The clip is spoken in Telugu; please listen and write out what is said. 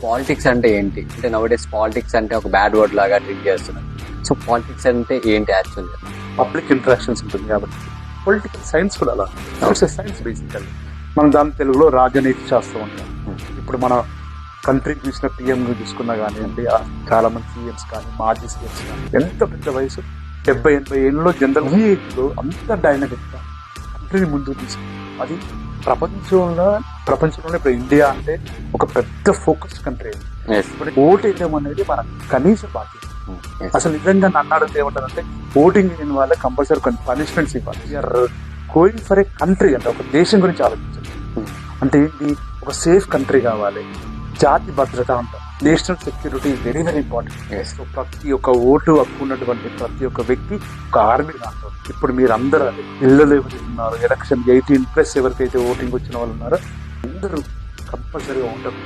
పాలిటిక్స్ అంటే ఏంటి? అంటే నవడేస్ పాలిటిక్స్ అంటే ఒక బ్యాడ్ వర్డ్ లాగా ట్రీట్ చేస్తున్నారు. సో పాలిటిక్స్ అంటే ఏంటి యాక్చువల్గా? పబ్లిక్ ఇంటరాక్షన్స్ ఉంటుంది కాబట్టి పొలిటికల్ సైన్స్ కూడా అలా సైన్స్ బేసికల్. మనం దాని తెలుగులో రాజనీతి శాస్త్రం అంటాం. ఇప్పుడు మన కంట్రీ చూసిన పిఎం చూసుకున్నా కానివ్వండి, చాలా మంది సీఎంస్ కానీ మాజీ సీఎంస్ కానీ ఎంత పెద్ద వయసు 70-80 ఏళ్ళలో జనరల్ ఈ ఏజ్లో అంత డైనమిక్ గా కంట్రీని ముందుకు తీసుకుంటాం. అది ప్రపంచంలోనే ఇప్పుడు ఇండియా అంటే ఒక పెద్ద ఫోకస్ కంట్రీ. ఓటు వేయడం అనేది మన కనీస బాధ్యత. అసలు నిజంగా నన్ను అడిగితే ఏమంటారంటే ఓటింగ్ అయిన వాళ్ళ కంపల్సరీ కొన్ని పనిష్మెంట్స్ ఇవ్వాలి. గోయింగ్ ఫర్ ఏ కంట్రీ అంటే ఒక దేశం గురించి ఆలోచించాలి. అంటే ఏంటి, ఒక సేఫ్ కంట్రీ కావాలి, జాతి భద్రత అంటాం, national security very very important. So ప్రతి ఒక్క ఓటు హక్కు ఉన్నటువంటి ప్రతి ఒక్క వ్యక్తి ఒక ఆర్మీ అంటారు. ఇప్పుడు మీరు అందరూ అది పిల్లలు ఎవరైతే ఉన్నారో, ఎలక్షన్ 18+ ఎవరికైతే ఓటింగ్ వచ్చిన వాళ్ళు ఉన్నారో అందరూ కంపల్సరీగా ఓటర్